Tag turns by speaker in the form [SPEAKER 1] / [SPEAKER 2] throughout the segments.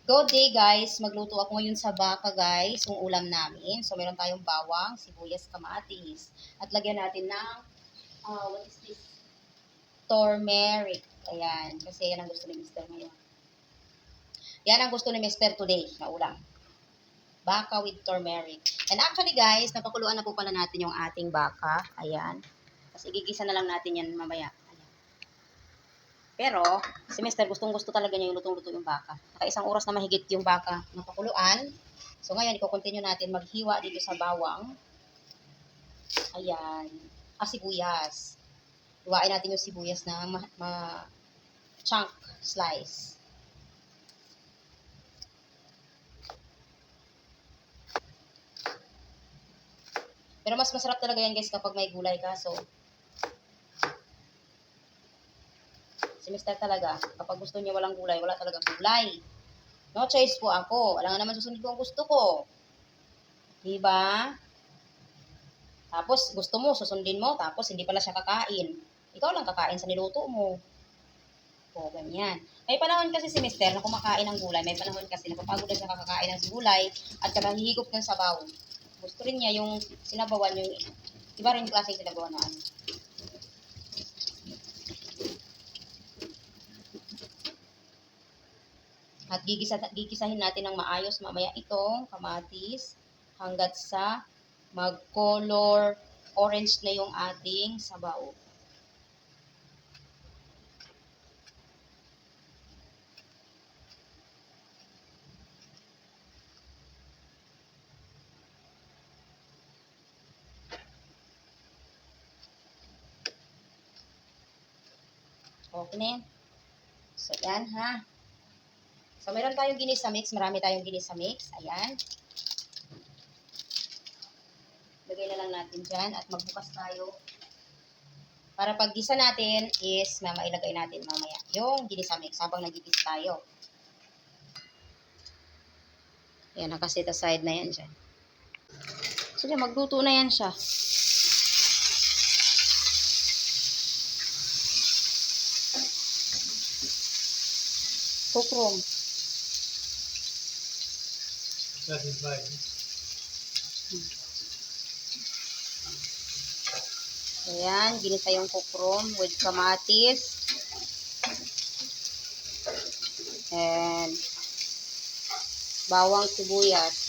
[SPEAKER 1] Good day guys, magluto ako ngayon sa baka guys, yung ulam namin. So meron tayong bawang, sibuyas, kamatis. At lagyan natin ng, what is this? Turmeric. Ayan, kasi yan ang gusto ni Mr. ngayon. Yan ang gusto ni Mr. today na ulam. Baka with turmeric. And actually guys, napakuluan na po pala natin yung ating baka. Ayan. Kasi igigisa na lang natin yan mamaya. Pero, si Mr. gustong-gusto talaga niya yung lutong-luto yung baka. Naka isang oras na mahigit yung baka napakuluan. So, ngayon, i-continue natin maghiwa dito sa bawang. Ayan. Sibuyas. Hiwain natin yung sibuyas na chunk slice. Pero mas masarap talaga yan guys kapag may gulay ka. So, si Mr. talaga, kapag gusto niya walang gulay, wala talagang gulay. No choice po ako. Wala nga naman susunod ko ang gusto ko. Diba? Tapos, gusto mo, susundin mo, tapos hindi pala siya kakain. Ikaw lang kakain sa niluto mo. O, ganyan. May panahon kasi si Mr. na kumakain ng gulay. May panahon kasi napapagod na siya kakakain ng gulay at kakahihigop ng sabaw. Gusto rin niya yung sinabawan, yung iba rin yung klaseng sinabawan na ano. At gigisahin natin ng maayos mamaya itong kamatis hanggat sa mag-color orange na yung ating sabaw. Okay na yan. So, yan ha. So, meron tayong ginisa mix. Marami tayong ginisa mix. Ayan. Lagay na lang natin dyan at magbukas tayo. Para pag gisa natin is mailagay natin mamaya yung ginisa mix habang nagigis tayo. Ayan, nakaset aside na yan dyan. So, magluto na yan siya. Kukrom.
[SPEAKER 2] That is right.
[SPEAKER 1] Ayan, ginisa yung kukrom with kamatis. And bawang sibuyas.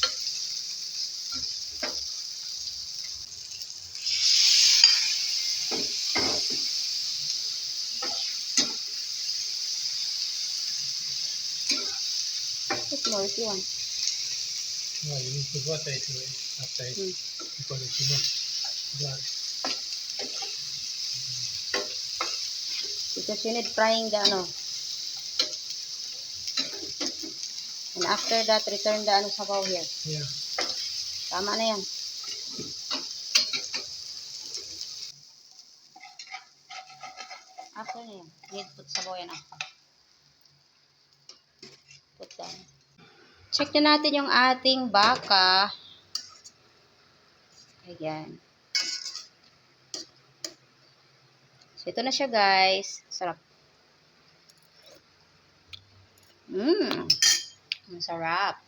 [SPEAKER 1] It's more if you want.
[SPEAKER 2] No, you need to put water into it after it because it's too much blood.
[SPEAKER 1] Because you need frying the ano. And after that, return the ano sabaw here.
[SPEAKER 2] Yeah.
[SPEAKER 1] Tama na yan. After na yan. Need put sabaw yan after. Put down. Check na natin yung ating baka. Ayan. So, ito na siya guys. Sarap. Masarap.